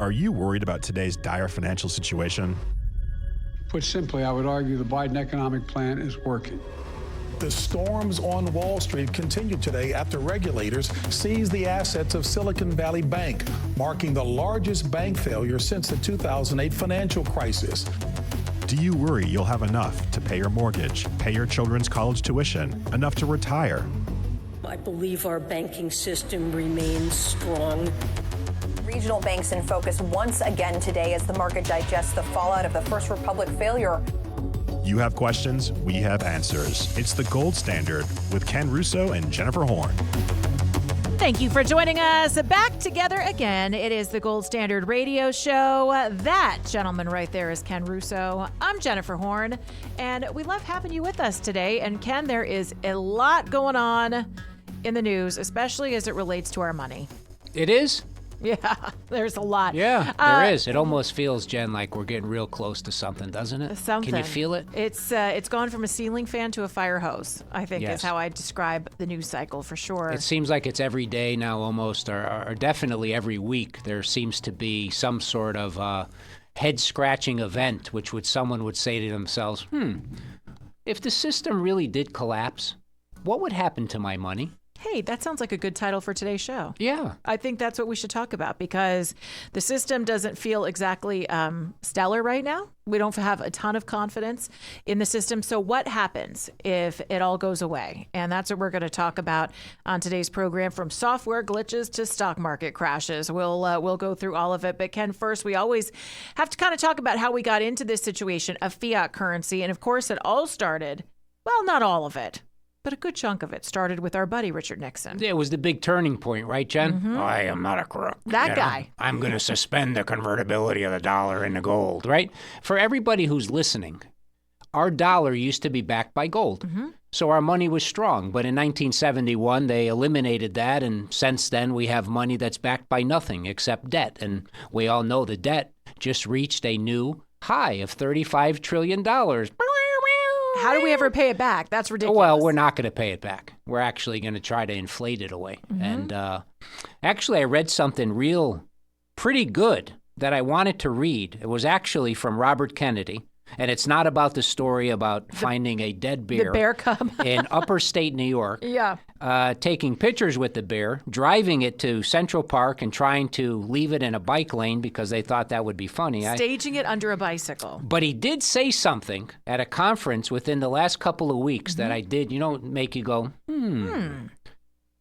Are you worried about today's dire financial situation? Put simply, I would argue the Biden economic plan is working. The storms on Wall Street continue today after regulators seized the assets of Silicon Valley Bank, marking the largest bank failure since the 2008 financial crisis. Do you worry you'll have enough to pay your mortgage, pay your children's college tuition, enough to retire? I believe our banking system remains strong. Regional banks in focus once again today as the market digests the fallout of the First Republic failure. You have questions, we have answers. It's the gold standard with Ken Russo and Jennifer Horn. Thank you for joining us. Back together again. It is the Gold Standard Radio Show. That gentleman right there is Ken Russo. I'm Jennifer Horn, and we love having you with us today. And Ken, there is a lot going on in the news, especially as it relates to our money. It is? Yeah, there's a lot. Yeah, there is. It almost feels, Jen, like we're getting real close to something, doesn't it? Something. Can you feel it? It's gone from a ceiling fan to a fire hose, I think Yes. is how I describe the news cycle for sure. It seems like it's every day now almost, or definitely every week. There seems to be some sort of head-scratching event, which someone would say to themselves, if the system really did collapse, what would happen to my money? Hey, that sounds like a good title for today's show. Yeah. I think that's what we should talk about because the system doesn't feel exactly stellar right now. We don't have a ton of confidence in the system. So what happens if it all goes away? And that's what we're going to talk about on today's program, from software glitches to stock market crashes. We'll go through all of it. But Ken, first, we always have to kind of talk about how we got into this situation of fiat currency. And of course, it all started, well, not all of it, but a good chunk of it started with our buddy, Richard Nixon. Yeah, it was the big turning point, right, Jen? I am not a crook. That guy. I'm going to suspend the convertibility of the dollar into gold, right? For everybody who's listening, our dollar used to be backed by gold. So our money was strong. But in 1971, they eliminated that. And since then, we have money that's backed by nothing except debt. And we all know the debt just reached a new high of $35 trillion. How do we ever pay it back? That's ridiculous. Well, we're not going to pay it back. We're actually going to try to inflate it away. And actually, I read something pretty good that I wanted to read. It was actually from Robert Kennedy. And it's not about the story about finding a dead bear, the bear cub in upper state New York, taking pictures with the bear, driving it to Central Park and trying to leave it in a bike lane because they thought that would be funny. Staging it under a bicycle. But he did say something at a conference within the last couple of weeks that I did, make you go,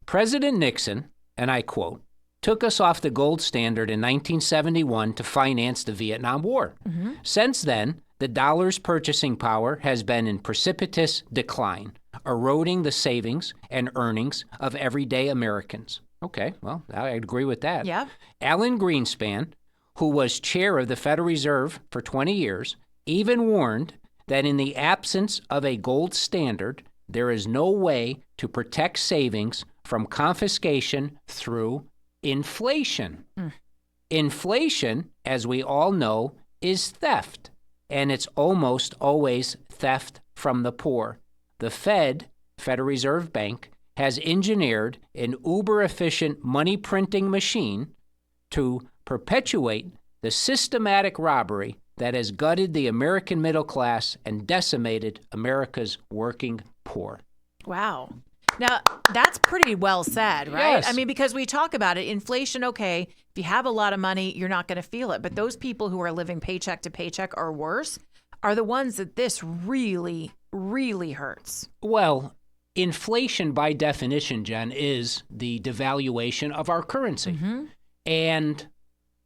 President Nixon, and I quote, took us off the gold standard in 1971 to finance the Vietnam War. Since then, the dollar's purchasing power has been in precipitous decline, eroding the savings and earnings of everyday Americans. Okay, well, I agree with that. Yeah. Alan Greenspan, who was chair of the Federal Reserve for 20 years, even warned that in the absence of a gold standard, there is no way to protect savings from confiscation through inflation. Inflation, as we all know, is theft. And it's almost always theft from the poor. The Federal Reserve Bank, has engineered an uber-efficient money-printing machine to perpetuate the systematic robbery that has gutted the American middle class and decimated America's working poor. Wow. Now, that's pretty well said, right? Yes. I mean, because we talk about it, inflation, okay, if you have a lot of money, you're not going to feel it. But those people who are living paycheck to paycheck or worse are the ones that this really, really hurts. Well, inflation by definition, Jen, is the devaluation of our currency. Mm-hmm. And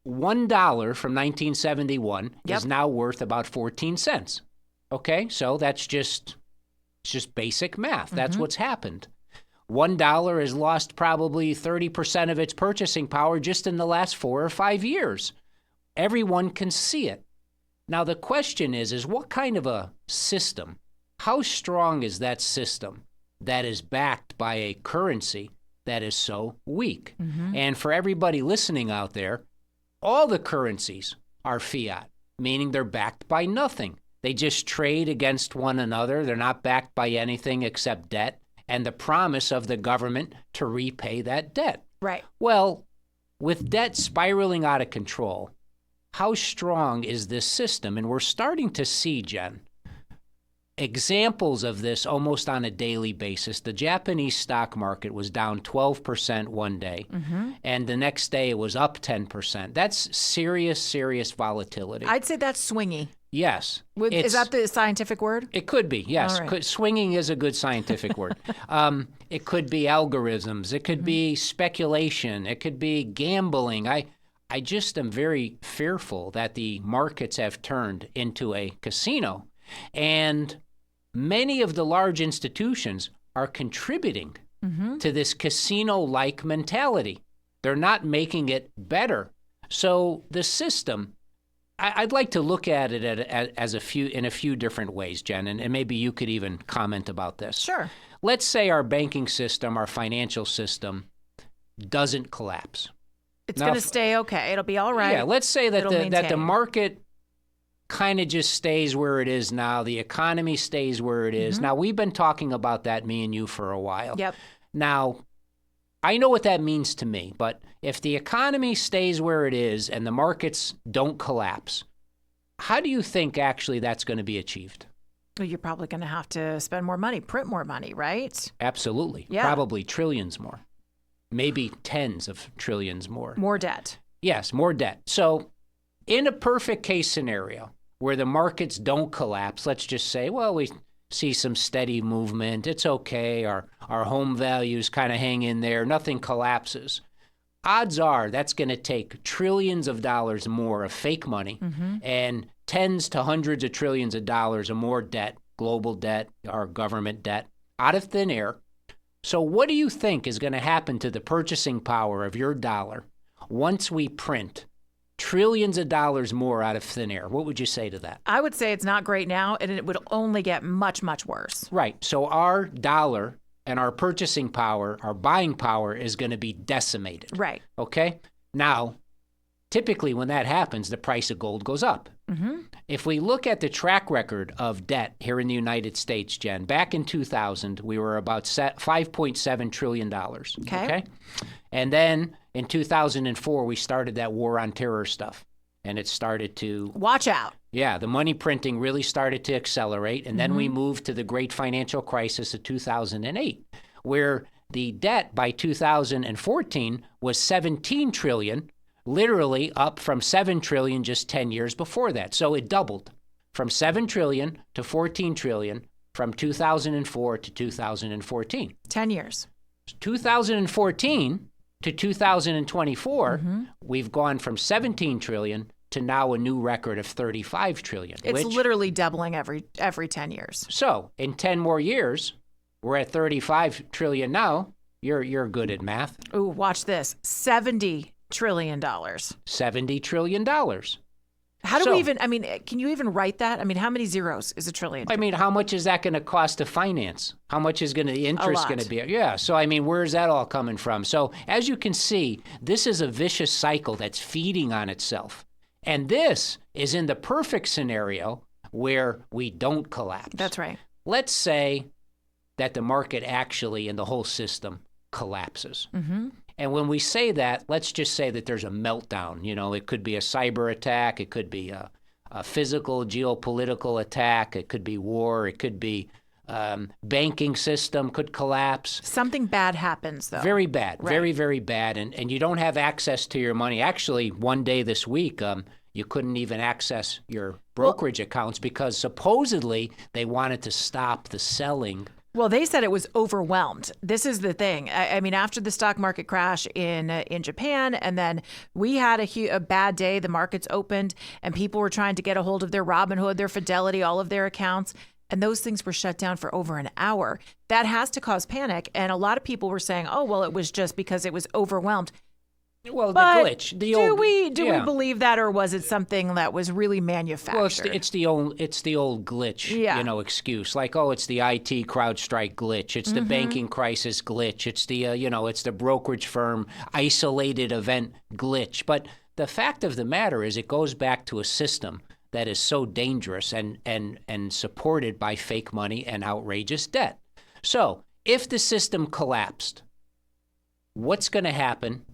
$1 from 1971 is now worth about 14 cents. Okay, so that's just basic math. That's what's happened. $1 has lost probably 30% of its purchasing power just in the last 4 or 5 years. Everyone can see it. Now, the question is what kind of a system, how strong is that system that is backed by a currency that is so weak? And for everybody listening out there, all the currencies are fiat, meaning they're backed by nothing. They just trade against one another. They're not backed by anything except debt and the promise of the government to repay that debt. Right. Well, with debt spiraling out of control how strong is this system? And we're starting to see, Jen, examples of this almost on a daily basis. The Japanese stock market was down 12% one day, and the next day it was up 10%. That's serious, serious volatility. I'd say that's swingy. Yes. Is that the scientific word? It could be, yes. All right. Swinging is a good scientific word. It could be algorithms. It could be speculation. It could be gambling. I just am very fearful that the markets have turned into a casino, and many of the large institutions are contributing to this casino-like mentality. They're not making it better. So the system, I'd like to look at it in a few different ways, Jen, and maybe you could even comment about this. Sure. Let's say our banking system, our financial system, doesn't collapse. It's going to stay okay. It'll be all right. Yeah, let's say that the maintain. market kind of just stays where it is now. The economy stays where it is. Now, we've been talking about that, me and you, for a while. Yep. Now, I know what that means to me, but if the economy stays where it is and the markets don't collapse, how do you think actually that's going to be achieved? Well, you're probably going to have to spend more money, print more money, right? Absolutely. Yeah. Probably trillions more. Maybe tens of trillions more. More debt. Yes, more debt. So in a perfect case scenario where the markets don't collapse, let's just say, well, we see some steady movement. It's okay. Our home values kind of hang in there. Nothing collapses. Odds are that's going to take trillions of dollars more of fake money and tens to hundreds of trillions of dollars of more debt, global debt, our government debt, out of thin air. So what do you think is going to happen to the purchasing power of your dollar once we print trillions of dollars more out of thin air? What would you say to that? I would say it's not great now, and it would only get much, much worse. Right. So our dollar and our purchasing power, our buying power is going to be decimated. Right. Okay? Now, typically when that happens, the price of gold goes up. If we look at the track record of debt here in the United States, Jen, back in 2000, we were about $5.7 trillion. Okay? And then in 2004, we started that war on terror stuff. And it started to... Watch out. Yeah, the money printing really started to accelerate. And then we moved to the great financial crisis of 2008, where the debt by 2014 was 17 trillion, literally up from 7 trillion just 10 years before that. So it doubled from 7 trillion to 14 trillion from 2004 to 2014. 10 years. 2014 to 2024, we've gone from 17 trillion to now a new record of 35 trillion. It's literally doubling every 10 years. So in 10 more years, we're at 35 trillion now. You're good at math. Ooh, watch this. $70 trillion. $70 trillion. How do we even, can you even write that? I mean, how many zeros is a trillion? I mean, how much is that going to cost to finance? How much is the interest going to be? Yeah. So, I mean, where's that all coming from? So, as you can see, this is a vicious cycle that's feeding on itself. And this is in the perfect scenario where we don't collapse. That's right. Let's say that the market actually and the whole system collapses. And when we say that, let's just say that there's a meltdown. You know, it could be a cyber attack. It could be a physical, geopolitical attack. It could be war. It could be banking system could collapse. Something bad happens, though. Very bad. Right. Very, very bad. And you don't have access to your money. Actually, one day this week, you couldn't even access your brokerage accounts because supposedly they wanted to stop the selling. Well, they said it was overwhelmed. This is the thing. I mean, after the stock market crash in Japan, and then we had a bad day, the markets opened, and people were trying to get a hold of their Robinhood, their Fidelity, all of their accounts, and those things were shut down for over an hour. That has to cause panic, and a lot of people were saying, oh, well, it was just because it was overwhelmed. Well, but the glitch. Do we believe that, or was it something that was really manufactured? Well, it's the old glitch, excuse. Like, oh, it's the IT CrowdStrike glitch. It's the banking crisis glitch. It's the it's the brokerage firm isolated event glitch. But the fact of the matter is, it goes back to a system that is so dangerous and supported by fake money and outrageous debt. So, if the system collapsed, what's going to happen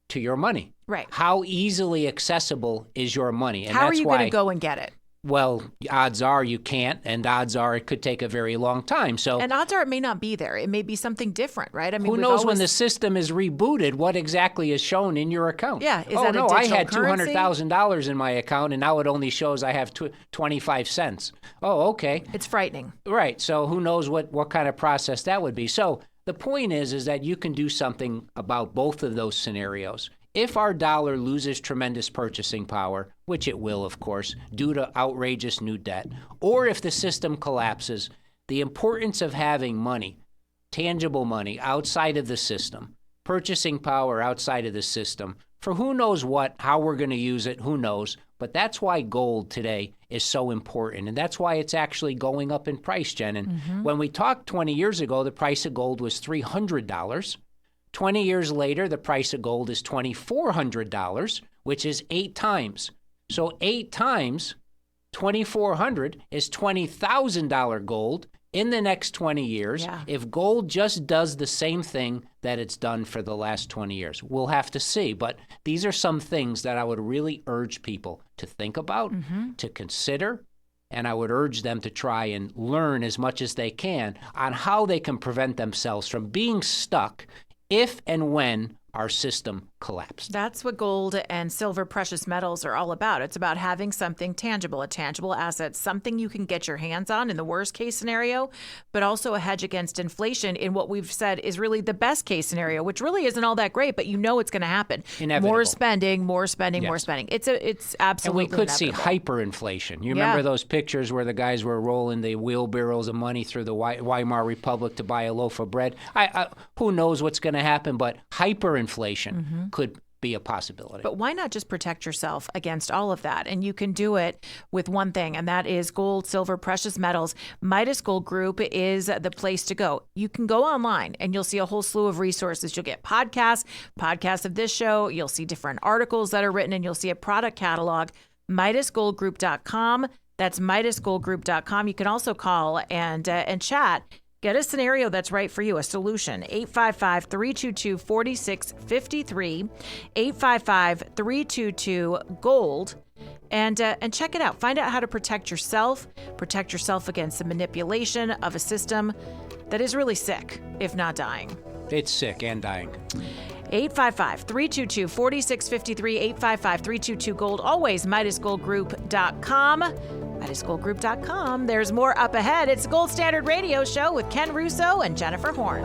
to your money? Right. How easily accessible is your money? And How are that's you why, going to go and get it? Well, odds are you can't, and odds are it could take a very long time. So, And odds are it may not be there. It may be something different, right? I mean, who we've knows when always- the system is rebooted, what exactly is shown in your account? Yeah, is oh, that a no, I digital had currency? $200,000 in my account, and now it only shows I have 25 cents. Oh, okay. It's frightening. Right. So who knows what kind of process that would be. So the point is that you can do something about both of those scenarios. If our dollar loses tremendous purchasing power, which it will, of course, due to outrageous new debt, or if the system collapses, the importance of having money, tangible money outside of the system, purchasing power outside of the system, for who knows what, how we're going to use it, who knows. But that's why gold today is so important. And that's why it's actually going up in price, Jen. And when we talked 20 years ago, the price of gold was $300. 20 years later, the price of gold is $2,400, which is 8 times. So 8 times $2,400 is $20,000 gold in the next 20 years. Yeah. If gold just does the same thing that it's done for the last 20 years, we'll have to see. But these are some things that I would really urge people to think about, to consider, and I would urge them to try and learn as much as they can on how they can prevent themselves from being stuck if and when our system collapsed. That's what gold and silver precious metals are all about. It's about having something tangible, a tangible asset, something you can get your hands on in the worst case scenario, but also a hedge against inflation in what we've said is really the best case scenario, which really isn't all that great, but you know it's going to happen. Inevitable. More spending, more spending, more Yes. spending. It's absolutely And we could see inevitable. hyperinflation. You remember those pictures where the guys were rolling the wheelbarrows of money through the Weimar Republic to buy a loaf of bread? Who knows what's going to happen, but hyperinflation could be a possibility. But why not just protect yourself against all of that? And you can do it with one thing, and that is gold, silver, precious metals. Midas Gold Group is the place to go. You can go online and you'll see a whole slew of resources. You'll get podcasts of this show. You'll see different articles that are written, and you'll see a product catalog. MidasGoldGroup.com. That's MidasGoldGroup.com. You can also call and chat. Get a scenario that's right for you, a solution. 855-322-4653, 855-322-GOLD, and check it out. Find out how to protect yourself against the manipulation of a system that is really sick, if not dying. It's sick and dying. 855-322-4653, 855-322-GOLD, always MidasGoldGroup.com. MidasGoldGroup.com. There's more up ahead. It's the Gold Standard Radio Show with Ken Russo and Jennifer Horn.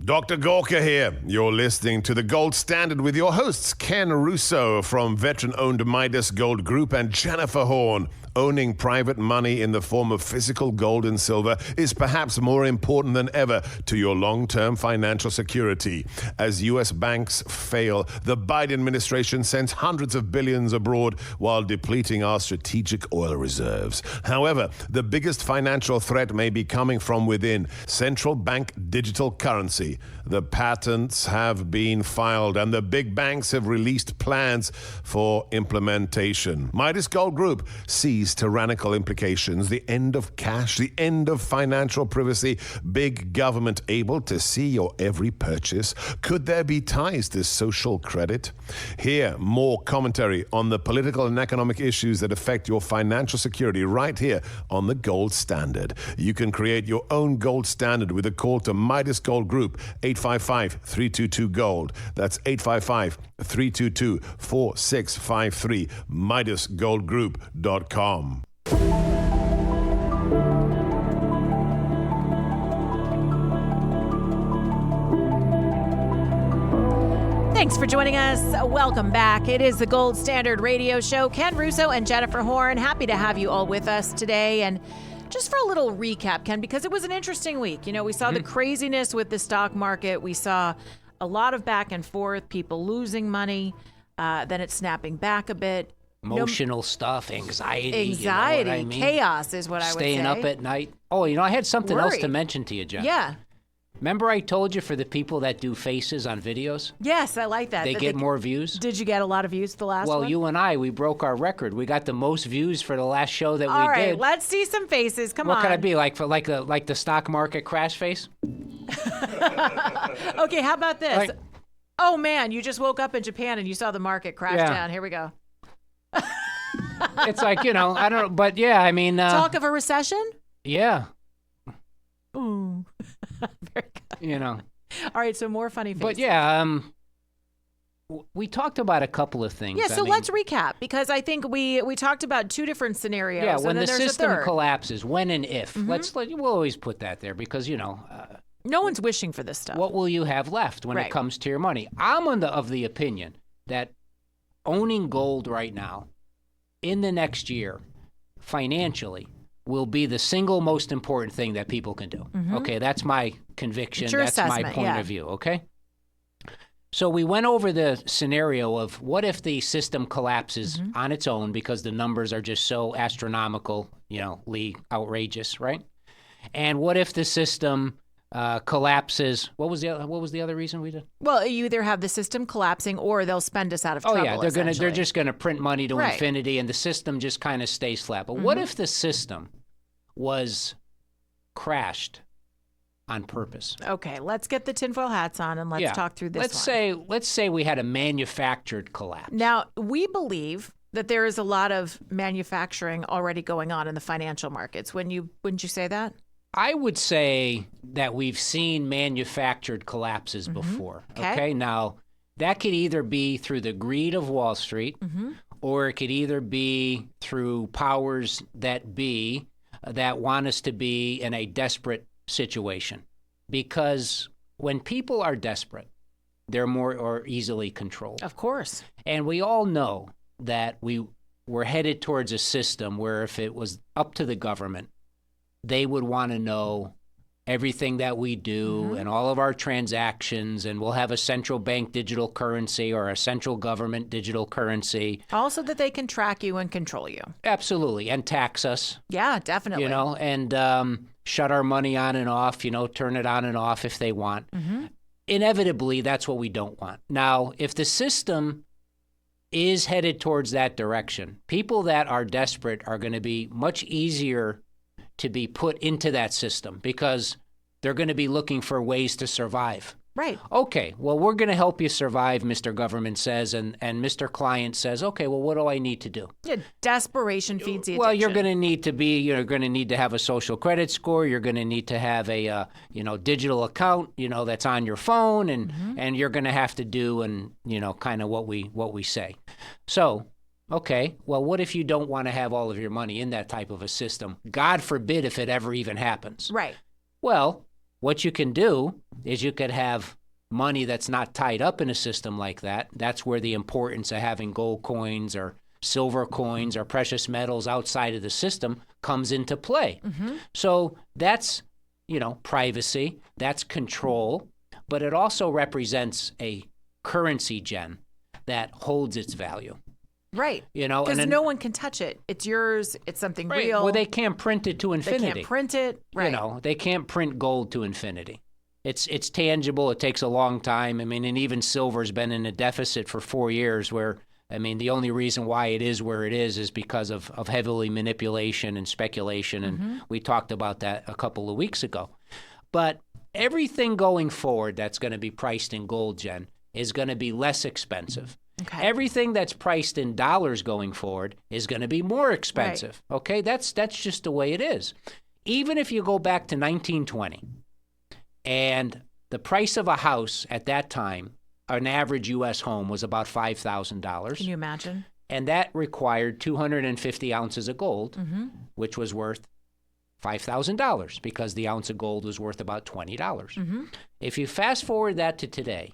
Dr. Gorka here. You're listening to The Gold Standard with your hosts, Ken Russo from veteran-owned Midas Gold Group and Jennifer Horn. Owning private money in the form of physical gold and silver is perhaps more important than ever to your long-term financial security. As U.S. banks fail, the Biden administration sends hundreds of billions abroad while depleting our strategic oil reserves. However, the biggest financial threat may be coming from within: central bank digital currency. The patents have been filed and the big banks have released plans for implementation. Midas Gold Group sees tyrannical implications: the end of cash, the end of financial privacy, big government able to see your every purchase. Could there be ties to social credit? Hear more commentary on the political and economic issues that affect your financial security right here on the Gold Standard. You can create your own Gold Standard with a call to Midas Gold Group, 855-322-GOLD. That's 855-322-4653, MidasGoldGroup.com. Thanks for joining us. Welcome back. It is the Gold Standard Radio Show. Ken Russo and Jennifer Horn. Happy to have you all with us today. And just for a little recap, Ken, because it was an interesting week. You know, we saw the craziness with the stock market. We saw a lot of back and forth, people losing money, then it's snapping back a bit. Emotional stuff, anxiety. Anxiety, you know what I mean? chaos is what I would say. Staying up at night. Oh, you know, I had something else to Worry. mention to you, Jen. Yeah. Remember I told you for the people that do faces on videos? Yes, I like that. They get more views? Did you get a lot of views the last one? Well, you and I, we broke our record. We got the most views for the last show that All we right, did. let's see some faces. Come on. What could I be, like the stock market crash face? Okay, how about this? Like- Oh, man, you just woke up in Japan and you saw the market crash down. Here we go. It's like, I don't know, but yeah, I mean. Talk of a recession? Yeah. Ooh. Very good. All right, so more funny faces. But yeah, we talked about a couple of things. Yeah, so let's recap, because I think we talked about two different scenarios. Yeah, when and then the there's system a third. collapses, when and if. We'll always put that there because, no one's wishing for this stuff. what will you have left when it comes to your money? I'm of the opinion that owning gold right now in the next year financially will be the single most important thing that people can do. Okay, that's my conviction. It's your That's my assessment, point of view, okay? So we went over the scenario of what if the system collapses on its own because the numbers are just so astronomically outrageous, right? And what if the system collapses? What was the other reason we did? Well, you either have the system collapsing or they'll spend us out of trouble. Oh yeah, they're just gonna print money to Right. infinity, and the system just kind of stays flat. But what if the system was crashed on purpose? Okay, let's get the tinfoil hats on and let's talk through this Let's say we had a manufactured collapse. Now, we believe that there is a lot of manufacturing already going on in the financial markets. Wouldn't you say that? I would say that we've seen manufactured collapses before. Okay. Now, that could either be through the greed of Wall Street, or it could either be through powers that be that want us to be in a desperate situation. Because when people are desperate, they're more or easily controlled. Of course. And we all know that we're headed towards a system where if it was up to the government, they would want to know everything that we do and all of our transactions, and we'll have a central bank digital currency or a central government digital currency. Also that they can track you and control you. Absolutely. And tax us. Yeah, definitely. And shut our money on and off, turn it on and off if they want. Inevitably, that's what we don't want. Now, if the system is headed towards that direction, people that are desperate are going to be much easier to be put into that system because they're going to be looking for ways to survive. Right. Okay, well, we're going to help you survive, Mr. Government says, and Mr. Client says, okay, well, what do I need to do? Yeah, desperation feeds the addiction. Well, you're going to need to have a social credit score. You're going to need to have a, digital account, that's on your phone, and you're going to have to do, and, kind of what we say. So, okay, well, what if you don't want to have all of your money in that type of a system? God forbid if it ever even happens. Right. Well, what you can do is you could have money that's not tied up in a system like that. That's where the importance of having gold coins or silver coins or precious metals outside of the system comes into play. So that's, privacy, that's control, but it also represents a currency, Jen, that holds its value. Right. Because no one can touch it. It's yours. It's something real. Well, they can't print it to infinity. They can't print it. Right. They can't print gold to infinity. It's tangible. It takes a long time. And even silver's been in a deficit for 4 years where, the only reason why it is where it is because of heavily manipulation and speculation. And we talked about that a couple of weeks ago. But everything going forward that's going to be priced in gold, Jen, is going to be less expensive. Okay. Everything that's priced in dollars going forward is going to be more expensive. Right. Okay, that's just the way it is. Even if you go back to 1920, and the price of a house at that time, an average U.S. home was about $5,000. Can you imagine? And that required 250 ounces of gold, which was worth $5,000 because the ounce of gold was worth about $20. If you fast forward that to today,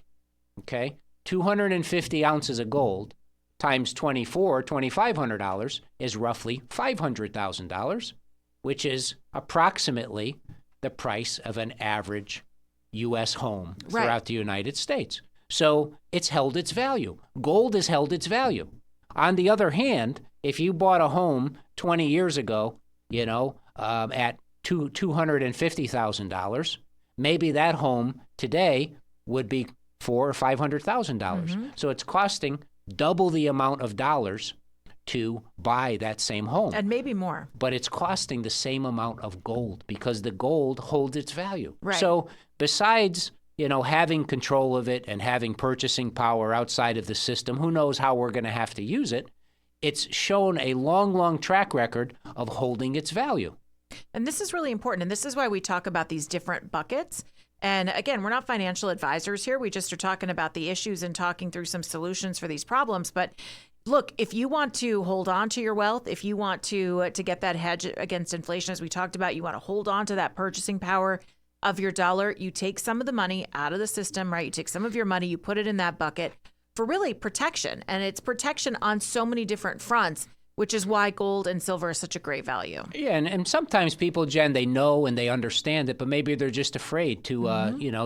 okay, 250 ounces of gold times $2,500 is roughly $500,000, which is approximately the price of an average U.S. home throughout the United States. So it's held its value. Gold has held its value. On the other hand, if you bought a home 20 years ago, at $250,000, maybe that home today would be $400,000 or $500,000. So it's costing double the amount of dollars to buy that same home. And maybe more. But it's costing the same amount of gold because the gold holds its value. Right. So besides, having control of it and having purchasing power outside of the system, who knows how we're going to have to use it, it's shown a long, long track record of holding its value. And this is really important. And this is why we talk about these different buckets. And again, we're not financial advisors here. We just are talking about the issues and talking through some solutions for these problems. But look, if you want to hold on to your wealth, if you want to get that hedge against inflation, as we talked about, you want to hold on to that purchasing power of your dollar, you take some of the money out of the system, right? You take some of your money, you put it in that bucket for really protection. And it's protection on so many different fronts, which is why gold and silver is such a great value. Yeah, and sometimes people, Jen, they know and they understand it, but maybe they're just afraid to,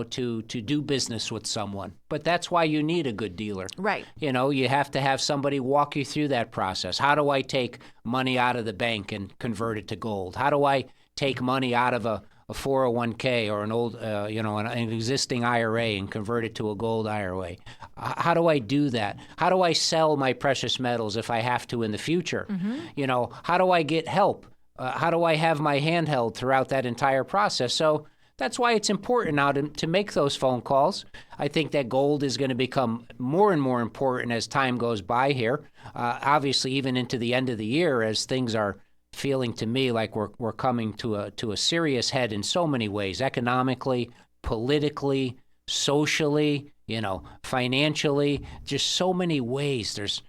to do business with someone. But that's why you need a good dealer. Right. You have to have somebody walk you through that process. How do I take money out of the bank and convert it to gold? How do I take money out of a 401k or an old, an existing IRA and convert it to a gold IRA? How do I do that? How do I sell my precious metals if I have to in the future? How do I get help? How do I have my hand held throughout that entire process? So that's why it's important now to make those phone calls. I think that gold is going to become more and more important as time goes by here. Obviously, even into the end of the year, as things are feeling to me like we're coming to a serious head in so many ways, economically, politically, socially, financially, just so many ways. There's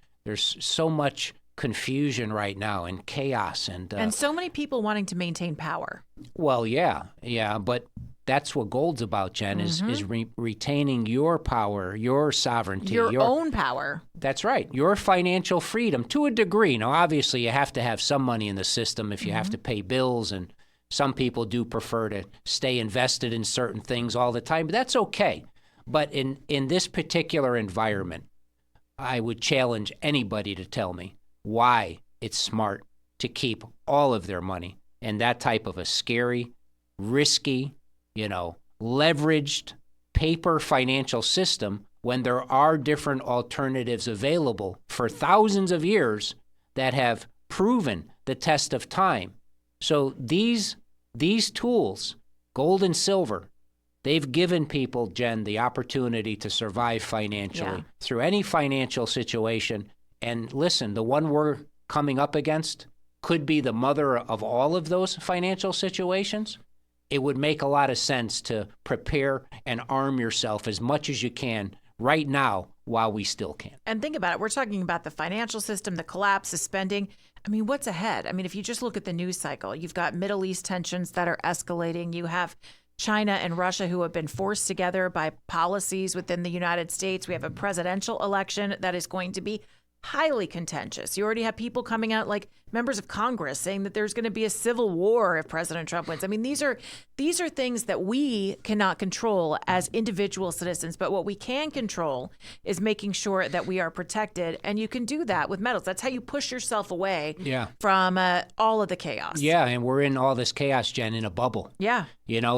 so much confusion right now and chaos and so many people wanting to maintain power. Well, yeah, but that's what gold's about, Jen, is retaining your power, your sovereignty, your own power. That's right, your financial freedom to a degree. Now, obviously, you have to have some money in the system if you have to pay bills, and some people do prefer to stay invested in certain things all the time, but that's okay. But in this particular environment, I would challenge anybody to tell me why it's smart to keep all of their money in that type of a scary, risky, leveraged paper financial system when there are different alternatives available for thousands of years that have proven the test of time. So these tools, gold and silver, they've given people, Jen, the opportunity to survive financially through any financial situation. And listen, the one we're coming up against could be the mother of all of those financial situations. It would make a lot of sense to prepare and arm yourself as much as you can right now while we still can. And think about it. We're talking about the financial system, the collapse, the spending. I mean, what's ahead? I mean, if you just look at the news cycle, you've got Middle East tensions that are escalating. You have China and Russia who have been forced together by policies within the United States. We have a presidential election that is going to be highly contentious. You already have people coming out like members of Congress saying that there's going to be a civil war if President Trump wins. I mean, these are things that we cannot control as individual citizens, but what we can control is making sure that we are protected, and you can do that with metals. That's how you push yourself away from all of the chaos. Yeah, and we're in all this chaos, Jen, in a bubble. Yeah.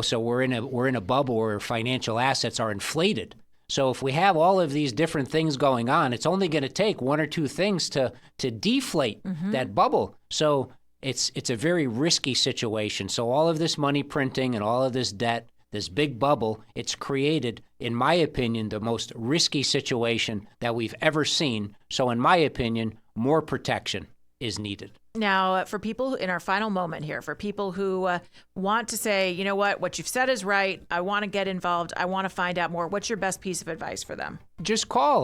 So we're in a bubble where financial assets are inflated. So if we have all of these different things going on, it's only going to take one or two things to deflate that bubble. So it's a very risky situation. So all of this money printing and all of this debt, this big bubble, it's created, in my opinion, the most risky situation that we've ever seen. So in my opinion, more protection is needed. Now, for people in our final moment here, for people who want to say, you know what you've said is right. I want to get involved. I want to find out more. What's your best piece of advice for them? Just call.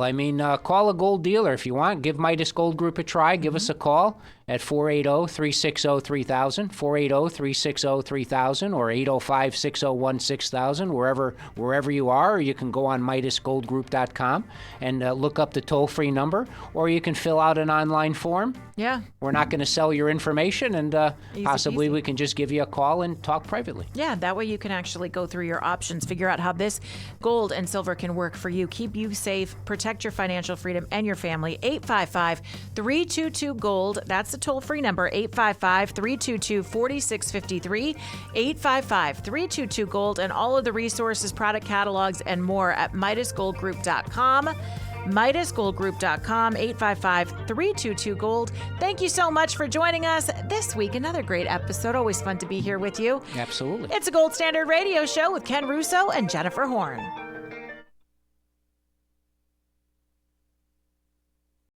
Call a gold dealer if you want. Give Midas Gold Group a try. Give us a call at 480-360-3000, 480-360-3000, or 805-601-6000, wherever you are. Or you can go on MidasGoldGroup.com and look up the toll-free number, or you can fill out an online form. Yeah. We're not going to sell your information, and possibly we can just give you a call and talk privately. Yeah, that way you can actually go through your options, figure out how this gold and silver can work for you, keep you safe, protect your financial freedom and your family. 855-322-GOLD. That's the toll-free number, 855-322-4653, 855-322-GOLD, and all of the resources, product catalogs, and more at MidasGoldGroup.com. MidasGoldGroup.com, 855-322-GOLD. Thank you so much for joining us this week. Another great episode. Always fun to be here with you. Absolutely. It's a Gold Standard Radio Show with Ken Russo and Jennifer Horn.